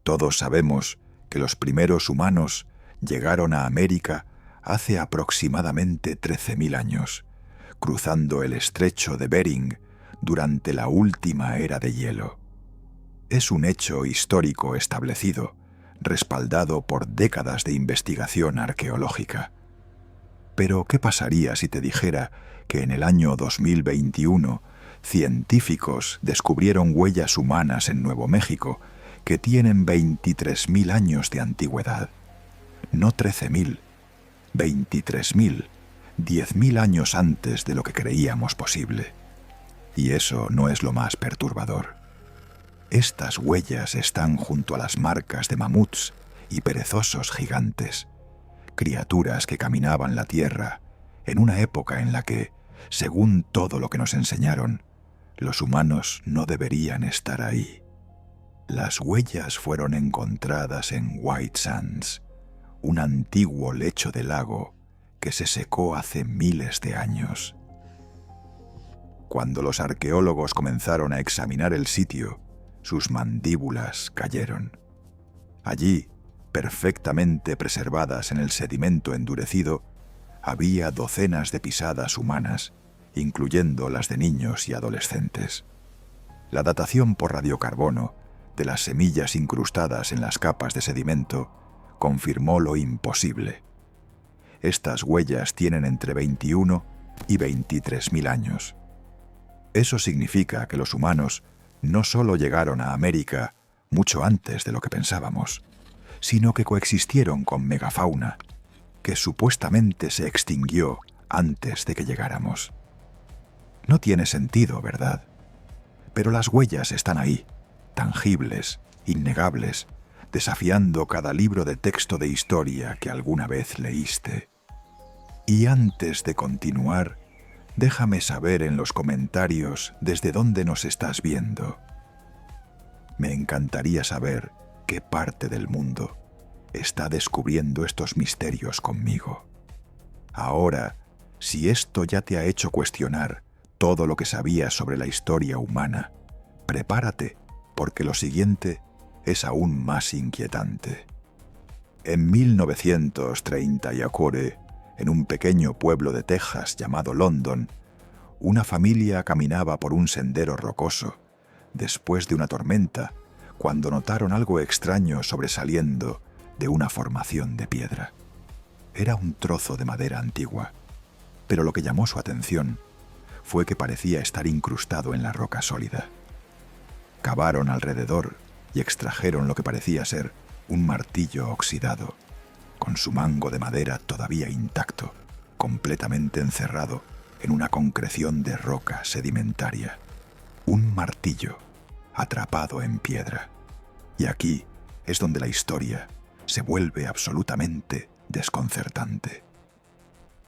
Todos sabemos que los primeros humanos llegaron a América hace aproximadamente 13.000 años, cruzando el estrecho de Bering durante la última era de hielo. Es un hecho histórico establecido, respaldado por décadas de investigación arqueológica. Pero, ¿qué pasaría si te dijera que en el año 2021 científicos descubrieron huellas humanas en Nuevo México que tienen 23.000 años de antigüedad? No 13.000, 23.000, 10.000 años antes de lo que creíamos posible. Y eso no es lo más perturbador. Estas huellas están junto a las marcas de mamuts y perezosos gigantes, criaturas que caminaban la tierra en una época en la que, según todo lo que nos enseñaron, los humanos no deberían estar ahí. Las huellas fueron encontradas en White Sands, un antiguo lecho de lago que se secó hace miles de años. Cuando los arqueólogos comenzaron a examinar el sitio, sus mandíbulas cayeron. Allí, perfectamente preservadas en el sedimento endurecido, había docenas de pisadas humanas, incluyendo las de niños y adolescentes. La datación por radiocarbono de las semillas incrustadas en las capas de sedimento confirmó lo imposible. Estas huellas tienen entre 21 y 23.000 años. Eso significa que los humanos no solo llegaron a América mucho antes de lo que pensábamos, sino que coexistieron con megafauna, que supuestamente se extinguió antes de que llegáramos. No tiene sentido, ¿verdad? Pero las huellas están ahí, tangibles, innegables, desafiando cada libro de texto de historia que alguna vez leíste. Y antes de continuar, déjame saber en los comentarios desde dónde nos estás viendo. Me encantaría saber qué parte del mundo está descubriendo estos misterios conmigo. Ahora, si esto ya te ha hecho cuestionar todo lo que sabías sobre la historia humana, prepárate, porque lo siguiente es aún más inquietante. En 1930 y Acore, en un pequeño pueblo de Texas llamado London, una familia caminaba por un sendero rocoso después de una tormenta cuando notaron algo extraño sobresaliendo de una formación de piedra. Era un trozo de madera antigua, pero lo que llamó su atención fue que parecía estar incrustado en la roca sólida. Cavaron alrededor y extrajeron lo que parecía ser un martillo oxidado, con su mango de madera todavía intacto, completamente encerrado en una concreción de roca sedimentaria. Un martillo atrapado en piedra. Y aquí es donde la historia se vuelve absolutamente desconcertante.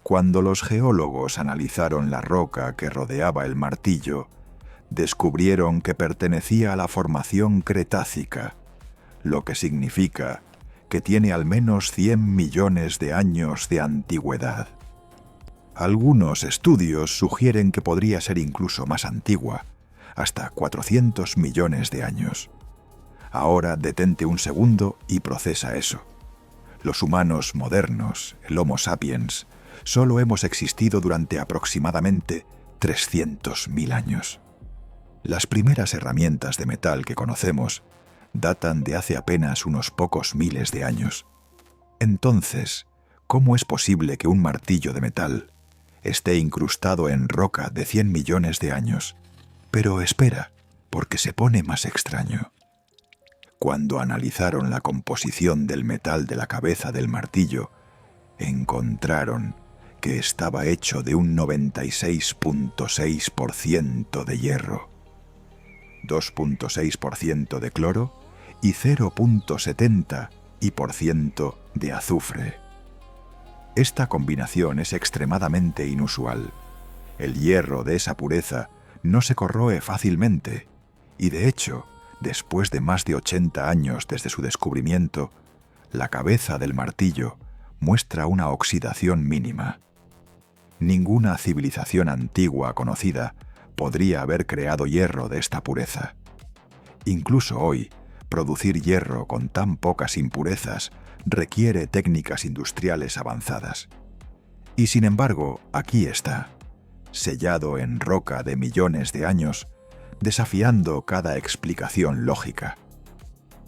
Cuando los geólogos analizaron la roca que rodeaba el martillo, descubrieron que pertenecía a la formación Cretácica, lo que significa que tiene al menos 100 millones de años de antigüedad. Algunos estudios sugieren que podría ser incluso más antigua, hasta 400 millones de años. Ahora detente un segundo y procesa eso. Los humanos modernos, el Homo sapiens, solo hemos existido durante aproximadamente 300.000 años. Las primeras herramientas de metal que conocemos datan de hace apenas unos pocos miles de años. Entonces, ¿cómo es posible que un martillo de metal esté incrustado en roca de 100 millones de años? Pero espera, porque se pone más extraño. Cuando analizaron la composición del metal de la cabeza del martillo, encontraron que estaba hecho de un 96.6% de hierro, 2.6% de cloro y 0.70% de azufre. Esta combinación es extremadamente inusual. El hierro de esa pureza no se corroe fácilmente y, de hecho, después de más de 80 años desde su descubrimiento, la cabeza del martillo muestra una oxidación mínima. Ninguna civilización antigua conocida podría haber creado hierro de esta pureza. Incluso hoy, Producir hierro con tan pocas impurezas requiere técnicas industriales avanzadas. Y sin embargo, aquí está, sellado en roca de millones de años, desafiando cada explicación lógica.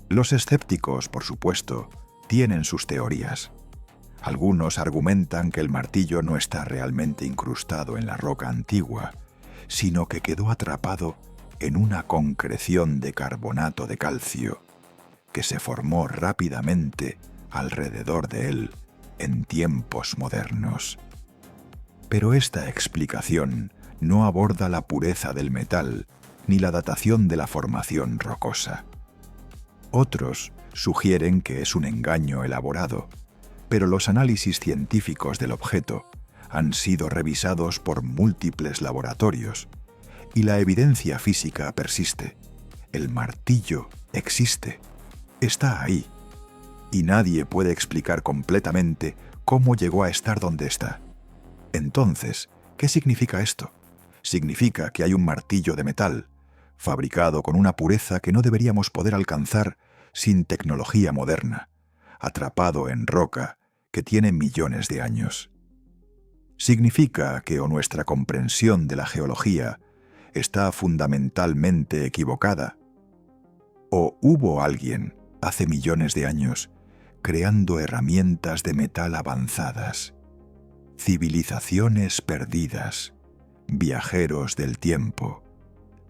Los escépticos, por supuesto, tienen sus teorías. Algunos argumentan que el martillo no está realmente incrustado en la roca antigua, sino que quedó atrapado en una concreción de carbonato de calcio que se formó rápidamente alrededor de él en tiempos modernos. Pero esta explicación no aborda la pureza del metal ni la datación de la formación rocosa. Otros sugieren que es un engaño elaborado, pero los análisis científicos del objeto han sido revisados por múltiples laboratorios y la evidencia física persiste. El martillo existe, está ahí, y nadie puede explicar completamente cómo llegó a estar donde está. Entonces, ¿qué significa esto? Significa que hay un martillo de metal, fabricado con una pureza que no deberíamos poder alcanzar sin tecnología moderna, atrapado en roca que tiene millones de años. Significa que nuestra comprensión de la geología está fundamentalmente equivocada, o hubo alguien, hace millones de años, creando herramientas de metal avanzadas, civilizaciones perdidas, viajeros del tiempo,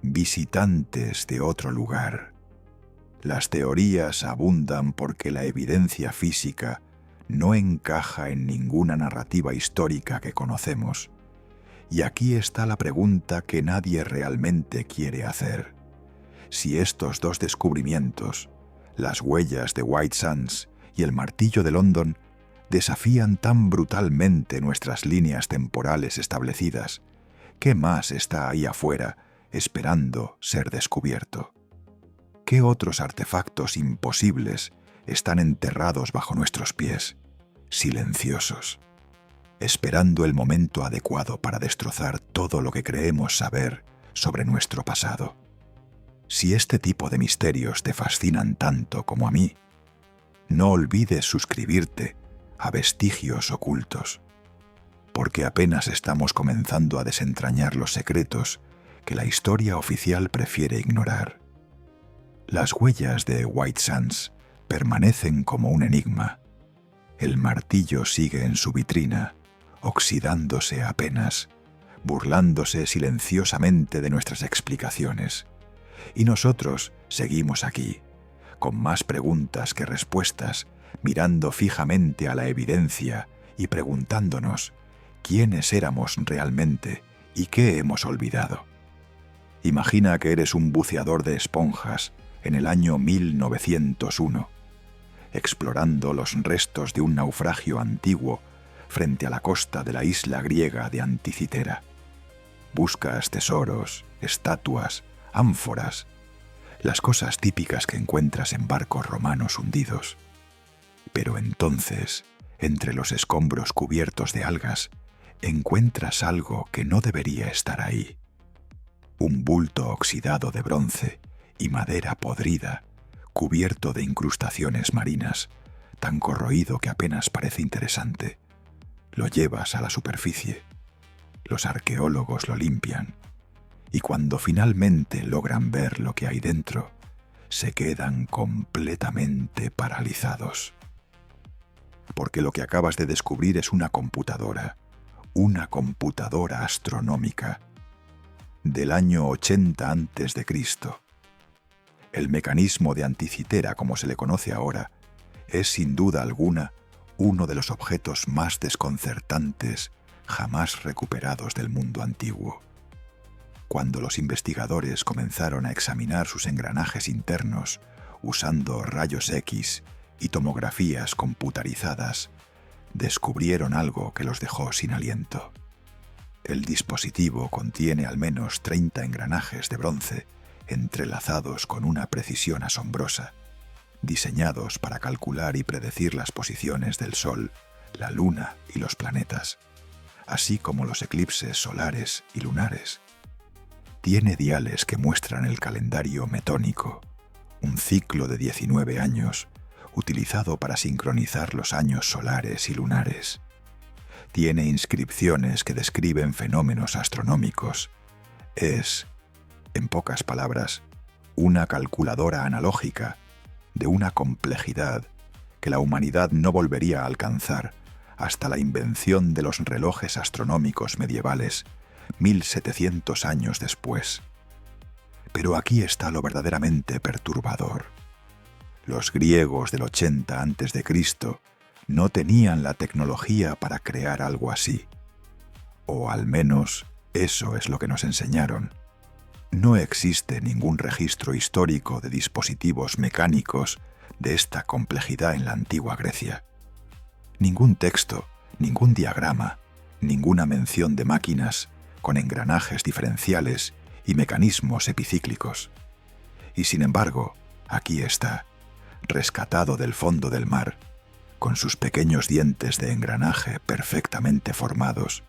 visitantes de otro lugar. Las teorías abundan porque la evidencia física no encaja en ninguna narrativa histórica que conocemos. Y aquí está la pregunta que nadie realmente quiere hacer. Si estos dos descubrimientos, las huellas de White Sands y el martillo de London, desafían tan brutalmente nuestras líneas temporales establecidas, ¿qué más está ahí afuera esperando ser descubierto? ¿Qué otros artefactos imposibles están enterrados bajo nuestros pies, silenciosos, esperando el momento adecuado para destrozar todo lo que creemos saber sobre nuestro pasado? Si este tipo de misterios te fascinan tanto como a mí, no olvides suscribirte a Vestigios Ocultos, porque apenas estamos comenzando a desentrañar los secretos que la historia oficial prefiere ignorar. Las huellas de White Sands permanecen como un enigma. El martillo sigue en su vitrina, oxidándose apenas, burlándose silenciosamente de nuestras explicaciones. Y nosotros seguimos aquí, con más preguntas que respuestas, mirando fijamente a la evidencia y preguntándonos quiénes éramos realmente y qué hemos olvidado. Imagina que eres un buceador de esponjas en el año 1901, explorando los restos de un naufragio antiguo frente a la costa de la isla griega de Anticitera. Buscas tesoros, estatuas, ánforas, las cosas típicas que encuentras en barcos romanos hundidos. Pero entonces, entre los escombros cubiertos de algas, encuentras algo que no debería estar ahí. Un bulto oxidado de bronce y madera podrida, cubierto de incrustaciones marinas, tan corroído que apenas parece interesante. Lo llevas a la superficie. Los arqueólogos lo limpian. Y cuando finalmente logran ver lo que hay dentro, se quedan completamente paralizados. Porque lo que acabas de descubrir es una computadora astronómica, del año 80 a.C. El mecanismo de Anticitera, como se le conoce ahora, es sin duda alguna uno de los objetos más desconcertantes jamás recuperados del mundo antiguo. Cuando los investigadores comenzaron a examinar sus engranajes internos usando rayos X y tomografías computarizadas, descubrieron algo que los dejó sin aliento. El dispositivo contiene al menos 30 engranajes de bronce entrelazados con una precisión asombrosa, diseñados para calcular y predecir las posiciones del Sol, la Luna y los planetas, así como los eclipses solares y lunares. Tiene diales que muestran el calendario metónico, un ciclo de 19 años, utilizado para sincronizar los años solares y lunares. Tiene inscripciones que describen fenómenos astronómicos. Es, en pocas palabras, una calculadora analógica de una complejidad que la humanidad no volvería a alcanzar hasta la invención de los relojes astronómicos medievales, 1700 años después. Pero aquí está lo verdaderamente perturbador. Los griegos del 80 a.C. no tenían la tecnología para crear algo así. O al menos eso es lo que nos enseñaron. No existe ningún registro histórico de dispositivos mecánicos de esta complejidad en la antigua Grecia. Ningún texto, ningún diagrama, ninguna mención de máquinas con engranajes diferenciales y mecanismos epicíclicos. Y sin embargo, aquí está, rescatado del fondo del mar, con sus pequeños dientes de engranaje perfectamente formados,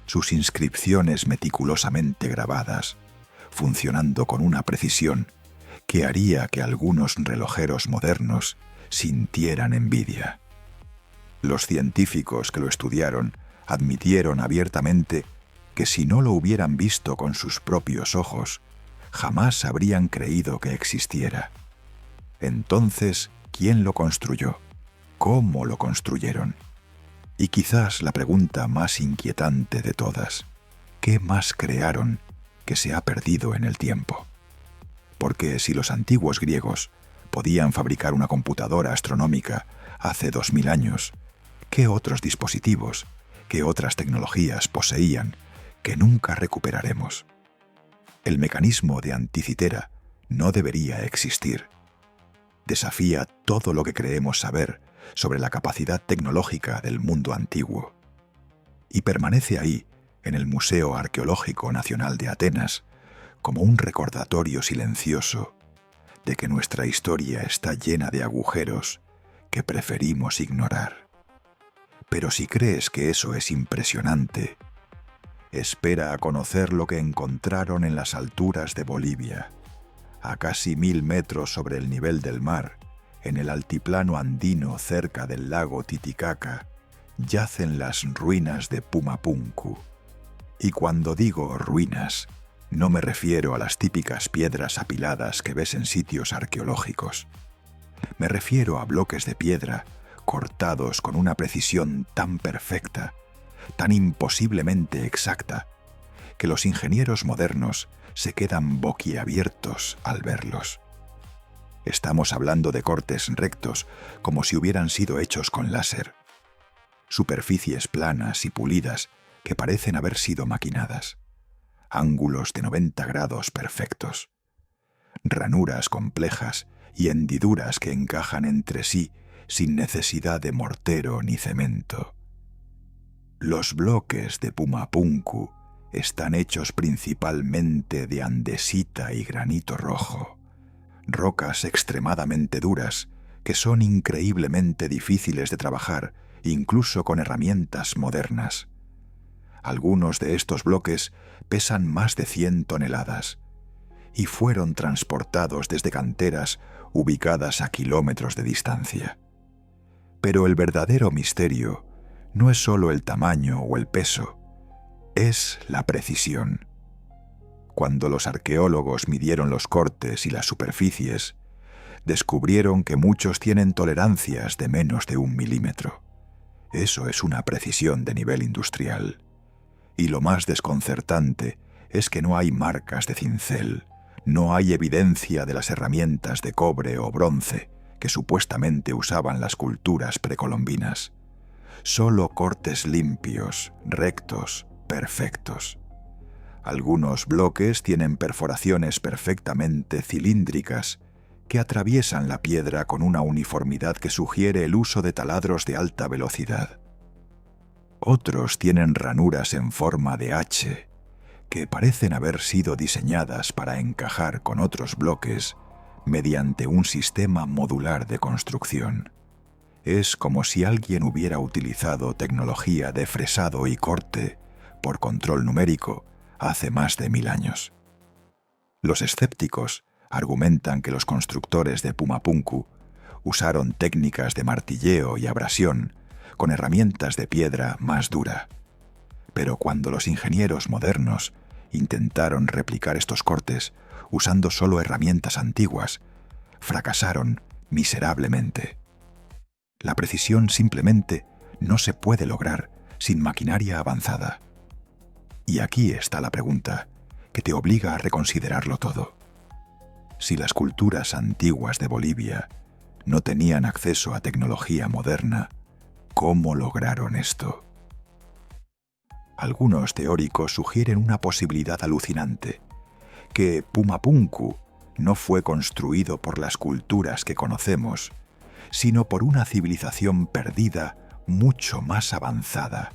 sus inscripciones meticulosamente grabadas, funcionando con una precisión que haría que algunos relojeros modernos sintieran envidia. Los científicos que lo estudiaron admitieron abiertamente que si no lo hubieran visto con sus propios ojos, jamás habrían creído que existiera. Entonces, ¿quién lo construyó? ¿Cómo lo construyeron? Y quizás la pregunta más inquietante de todas, ¿qué más crearon que se ha perdido en el tiempo? Porque si los antiguos griegos podían fabricar una computadora astronómica hace 2000 años, ¿qué otros dispositivos, qué otras tecnologías poseían que nunca recuperaremos? El mecanismo de Anticitera no debería existir. Desafía todo lo que creemos saber sobre la capacidad tecnológica del mundo antiguo. Y permanece ahí, en el Museo Arqueológico Nacional de Atenas, como un recordatorio silencioso de que nuestra historia está llena de agujeros que preferimos ignorar. Pero si crees que eso es impresionante, espera a conocer lo que encontraron en las alturas de Bolivia, a casi 1000 metros sobre el nivel del mar, en el altiplano andino cerca del lago Titicaca, yacen las ruinas de Pumapunku. Y cuando digo ruinas, no me refiero a las típicas piedras apiladas que ves en sitios arqueológicos. Me refiero a bloques de piedra cortados con una precisión tan perfecta, tan imposiblemente exacta, que los ingenieros modernos se quedan boquiabiertos al verlos. Estamos hablando de cortes rectos, como si hubieran sido hechos con láser. Superficies planas y pulidas que parecen haber sido maquinadas. Ángulos de 90 grados perfectos. Ranuras complejas y hendiduras que encajan entre sí sin necesidad de mortero ni cemento. Los bloques de Pumapunku están hechos principalmente de andesita y granito rojo, rocas extremadamente duras que son increíblemente difíciles de trabajar incluso con herramientas modernas. Algunos de estos bloques pesan más de 100 toneladas y fueron transportados desde canteras ubicadas a kilómetros de distancia. Pero el verdadero misterio no es solo el tamaño o el peso, es la precisión. Cuando los arqueólogos midieron los cortes y las superficies, descubrieron que muchos tienen tolerancias de menos de 1 milímetro. Eso es una precisión de nivel industrial. Y lo más desconcertante es que no hay marcas de cincel, no hay evidencia de las herramientas de cobre o bronce que supuestamente usaban las culturas precolombinas. Solo cortes limpios, rectos, perfectos. Algunos bloques tienen perforaciones perfectamente cilíndricas que atraviesan la piedra con una uniformidad que sugiere el uso de taladros de alta velocidad. Otros tienen ranuras en forma de H, que parecen haber sido diseñadas para encajar con otros bloques mediante un sistema modular de construcción. Es como si alguien hubiera utilizado tecnología de fresado y corte por control numérico hace más de 1000 años. Los escépticos Argumentan que los constructores de Pumapunku usaron técnicas de martilleo y abrasión con herramientas de piedra más dura. Pero cuando los ingenieros modernos intentaron replicar estos cortes usando solo herramientas antiguas, fracasaron miserablemente. La precisión simplemente no se puede lograr sin maquinaria avanzada. Y aquí está la pregunta que te obliga a reconsiderarlo todo. Si las culturas antiguas de Bolivia no tenían acceso a tecnología moderna, ¿cómo lograron esto? Algunos teóricos sugieren una posibilidad alucinante, que Pumapunku no fue construido por las culturas que conocemos, sino por una civilización perdida mucho más avanzada,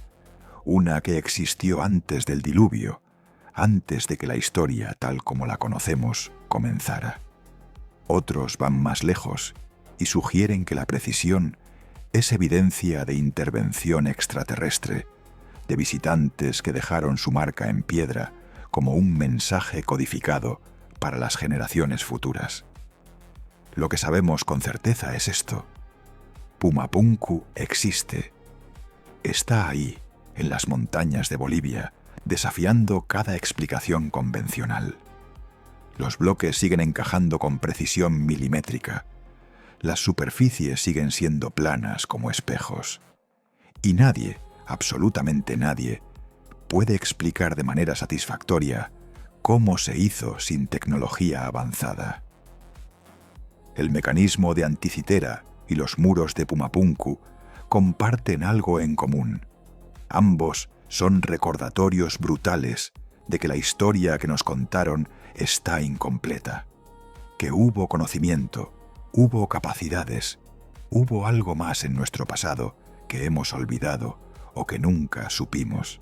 una que existió antes del diluvio, antes de que la historia tal como la conocemos comenzara. Otros van más lejos y sugieren que la precisión es evidencia de intervención extraterrestre, de visitantes que dejaron su marca en piedra como un mensaje codificado para las generaciones futuras. Lo que sabemos con certeza es esto: Pumapunku existe. Está ahí, en las montañas de Bolivia, desafiando cada explicación convencional. Los bloques siguen encajando con precisión milimétrica. Las superficies siguen siendo planas como espejos. Y nadie, absolutamente nadie, puede explicar de manera satisfactoria cómo se hizo sin tecnología avanzada. El mecanismo de Anticitera y los muros de Pumapunku comparten algo en común. Ambos son recordatorios brutales de que la historia que nos contaron está incompleta, que hubo conocimiento, hubo capacidades, hubo algo más en nuestro pasado que hemos olvidado o que nunca supimos.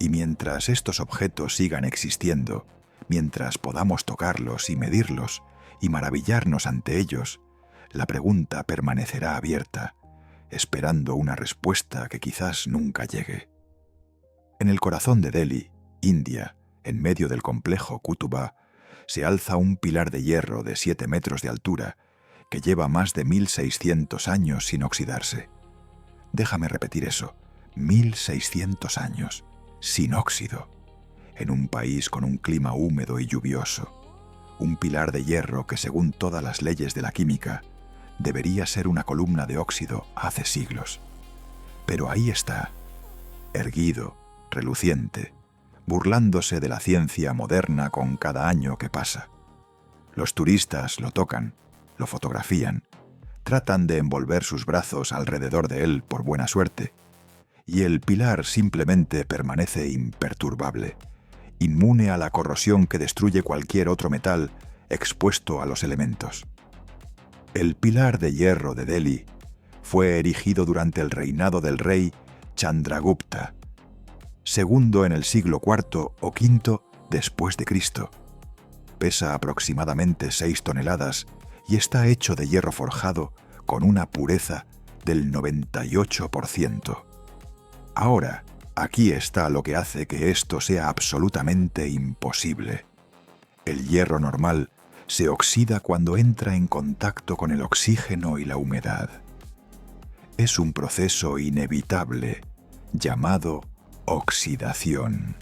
Y mientras estos objetos sigan existiendo, mientras podamos tocarlos y medirlos y maravillarnos ante ellos, la pregunta permanecerá abierta, esperando una respuesta que quizás nunca llegue. En el corazón de Delhi, India, en medio del complejo Kutuba, se alza un pilar de hierro de 7 metros de altura que lleva más de 1600 años sin oxidarse. Déjame repetir eso, 1600 años, sin óxido, en un país con un clima húmedo y lluvioso. Un pilar de hierro que, según todas las leyes de la química, debería ser una columna de óxido hace siglos. Pero ahí está, erguido, reluciente, burlándose de la ciencia moderna con cada año que pasa. Los turistas lo tocan, lo fotografían, tratan de envolver sus brazos alrededor de él por buena suerte, y el pilar simplemente permanece imperturbable, inmune a la corrosión que destruye cualquier otro metal expuesto a los elementos. El pilar de hierro de Delhi fue erigido durante el reinado del rey Chandragupta, segundo en el siglo IV o V después de Cristo. Pesa aproximadamente 6 toneladas y está hecho de hierro forjado con una pureza del 98%. Ahora, aquí está lo que hace que esto sea absolutamente imposible. El hierro normal se oxida cuando entra en contacto con el oxígeno y la humedad. Es un proceso inevitable llamado oxidación.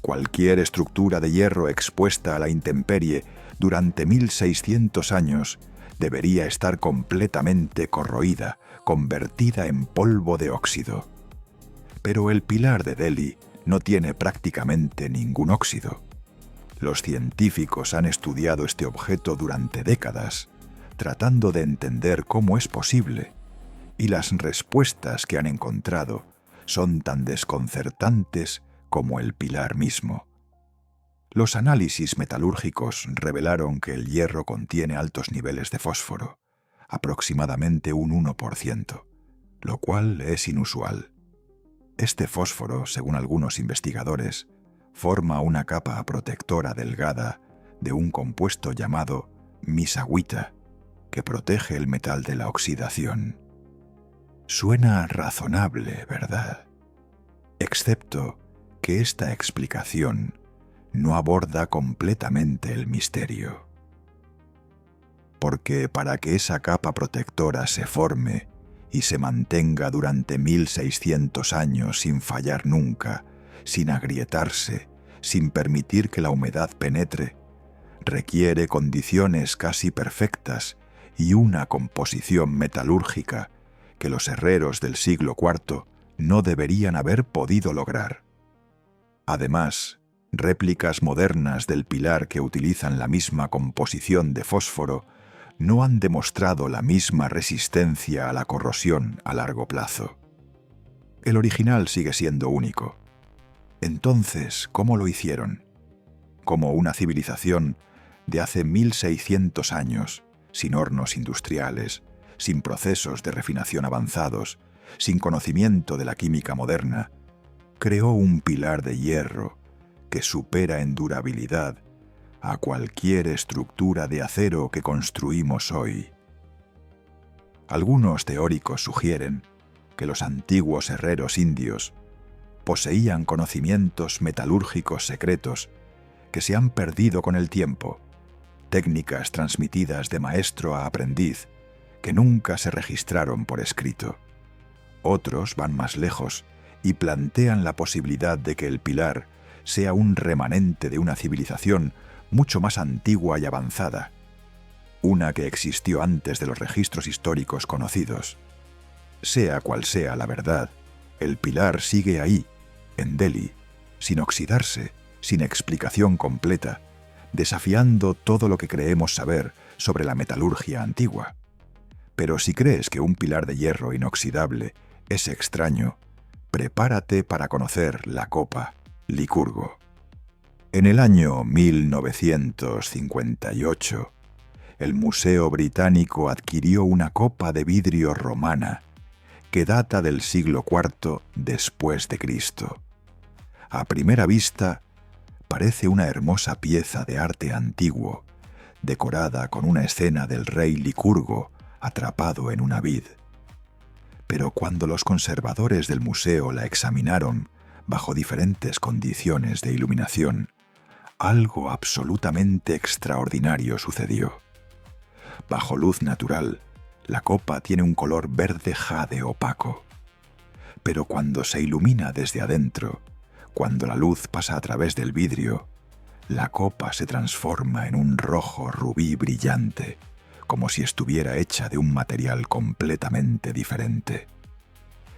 Cualquier estructura de hierro expuesta a la intemperie durante 1600 años debería estar completamente corroída, convertida en polvo de óxido. Pero el pilar de Delhi no tiene prácticamente ningún óxido. Los científicos han estudiado este objeto durante décadas, tratando de entender cómo es posible, y las respuestas que han encontrado son tan desconcertantes como el pilar mismo. Los análisis metalúrgicos revelaron que el hierro contiene altos niveles de fósforo, aproximadamente un 1%, lo cual es inusual. Este fósforo, según algunos investigadores, forma una capa protectora delgada de un compuesto llamado misaguita, que protege el metal de la oxidación. Suena razonable, ¿verdad? Excepto que esta explicación no aborda completamente el misterio. Porque para que esa capa protectora se forme y se mantenga durante 1600 años sin fallar nunca, sin agrietarse, sin permitir que la humedad penetre, requiere condiciones casi perfectas y una composición metalúrgica que los herreros del siglo IV no deberían haber podido lograr. Además, réplicas modernas del pilar que utilizan la misma composición de fósforo no han demostrado la misma resistencia a la corrosión a largo plazo. El original sigue siendo único. Entonces, ¿cómo lo hicieron? Como una civilización de hace 1600 años, sin hornos industriales, sin procesos de refinación avanzados, sin conocimiento de la química moderna, creó un pilar de hierro que supera en durabilidad a cualquier estructura de acero que construimos hoy. Algunos teóricos sugieren que los antiguos herreros indios poseían conocimientos metalúrgicos secretos que se han perdido con el tiempo, técnicas transmitidas de maestro a aprendiz que nunca se registraron por escrito. Otros van más lejos y plantean la posibilidad de que el pilar sea un remanente de una civilización mucho más antigua y avanzada, una que existió antes de los registros históricos conocidos. Sea cual sea la verdad, el pilar sigue ahí, en Delhi, sin oxidarse, sin explicación completa, desafiando todo lo que creemos saber sobre la metalurgia antigua. Pero si crees que un pilar de hierro inoxidable es extraño, prepárate para conocer la copa Licurgo. En el año 1958, el Museo Británico adquirió una copa de vidrio romana que data del siglo IV después de Cristo. A primera vista, parece una hermosa pieza de arte antiguo, decorada con una escena del rey Licurgo atrapado en una vid. Pero cuando los conservadores del museo la examinaron bajo diferentes condiciones de iluminación, algo absolutamente extraordinario sucedió. Bajo luz natural, la copa tiene un color verde jade opaco. Pero cuando se ilumina desde adentro, cuando la luz pasa a través del vidrio, la copa se transforma en un rojo rubí brillante, como si estuviera hecha de un material completamente diferente.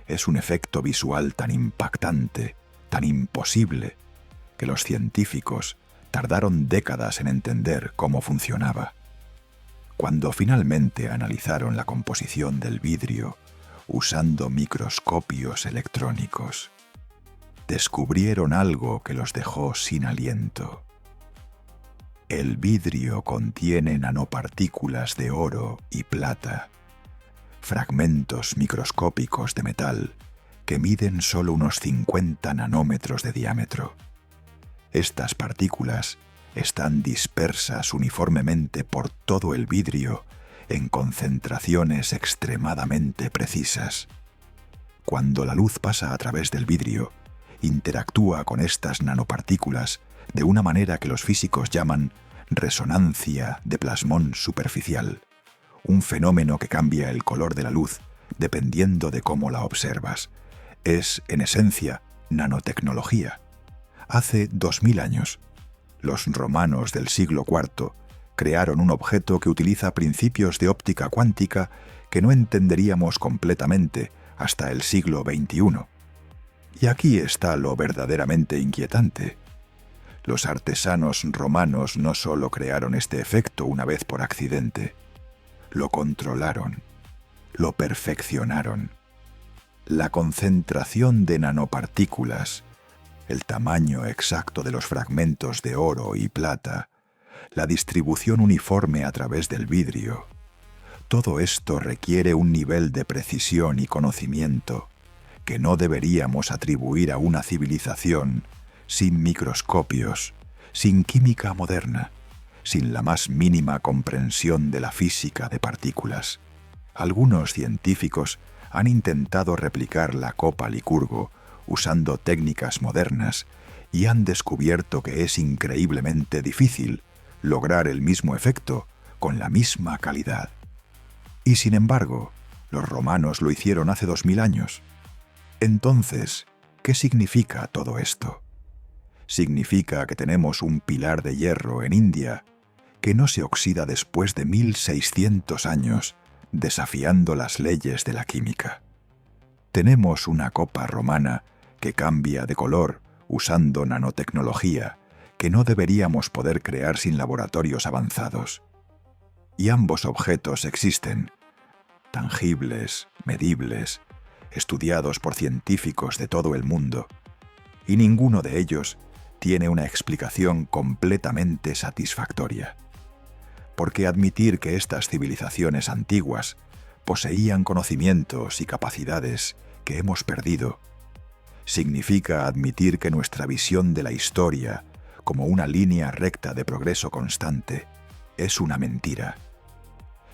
Es un efecto visual tan impactante, tan imposible, que los científicos tardaron décadas en entender cómo funcionaba. Cuando finalmente analizaron la composición del vidrio usando microscopios electrónicos, descubrieron algo que los dejó sin aliento. El vidrio contiene nanopartículas de oro y plata, fragmentos microscópicos de metal que miden solo unos 50 nanómetros de diámetro. Estas partículas están dispersas uniformemente por todo el vidrio en concentraciones extremadamente precisas. Cuando la luz pasa a través del vidrio, interactúa con estas nanopartículas de una manera que los físicos llaman resonancia de plasmón superficial, un fenómeno que cambia el color de la luz dependiendo de cómo la observas. Es, en esencia, nanotecnología. Hace 2000 años, los romanos del siglo IV crearon un objeto que utiliza principios de óptica cuántica que no entenderíamos completamente hasta el siglo XXI. Y aquí está lo verdaderamente inquietante. Los artesanos romanos no solo crearon este efecto una vez por accidente, lo controlaron, lo perfeccionaron. La concentración de nanopartículas, el tamaño exacto de los fragmentos de oro y plata, la distribución uniforme a través del vidrio, todo esto requiere un nivel de precisión y conocimiento que no deberíamos atribuir a una civilización sin microscopios, sin química moderna, sin la más mínima comprensión de la física de partículas. Algunos científicos han intentado replicar la copa Licurgo usando técnicas modernas y han descubierto que es increíblemente difícil lograr el mismo efecto con la misma calidad. Y sin embargo, los romanos lo hicieron hace 2000 años. Entonces, ¿qué significa todo esto? Significa que tenemos un pilar de hierro en India que no se oxida después de 1600 años, desafiando las leyes de la química. Tenemos una copa romana que cambia de color usando nanotecnología que no deberíamos poder crear sin laboratorios avanzados. Y ambos objetos existen, tangibles, medibles, estudiados por científicos de todo el mundo, y ninguno de ellos tiene una explicación completamente satisfactoria. Porque admitir que estas civilizaciones antiguas poseían conocimientos y capacidades que hemos perdido significa admitir que nuestra visión de la historia como una línea recta de progreso constante es una mentira.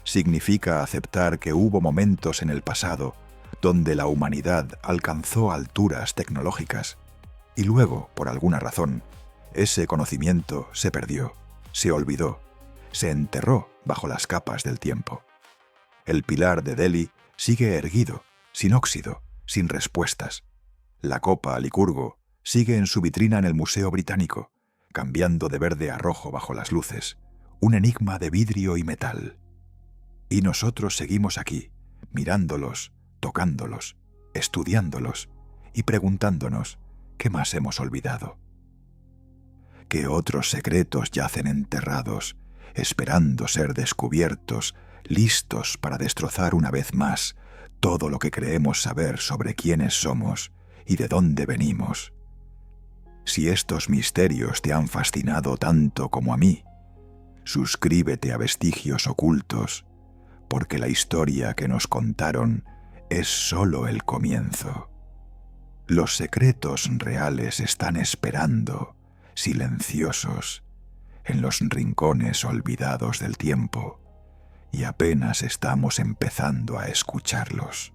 Significa aceptar que hubo momentos en el pasado donde la humanidad alcanzó alturas tecnológicas y luego, por alguna razón, ese conocimiento se perdió, se olvidó, se enterró bajo las capas del tiempo. El pilar de Delhi sigue erguido, sin óxido, sin respuestas. La copa Licurgo sigue en su vitrina en el Museo Británico, cambiando de verde a rojo bajo las luces, un enigma de vidrio y metal. Y nosotros seguimos aquí, mirándolos, tocándolos, estudiándolos y preguntándonos qué más hemos olvidado. ¿Qué otros secretos yacen enterrados, esperando ser descubiertos, listos para destrozar una vez más todo lo que creemos saber sobre quiénes somos y de dónde venimos? Si estos misterios te han fascinado tanto como a mí, suscríbete a Vestigios Ocultos, porque la historia que nos contaron es solo el comienzo. Los secretos reales están esperando, silenciosos, en los rincones olvidados del tiempo, y apenas estamos empezando a escucharlos.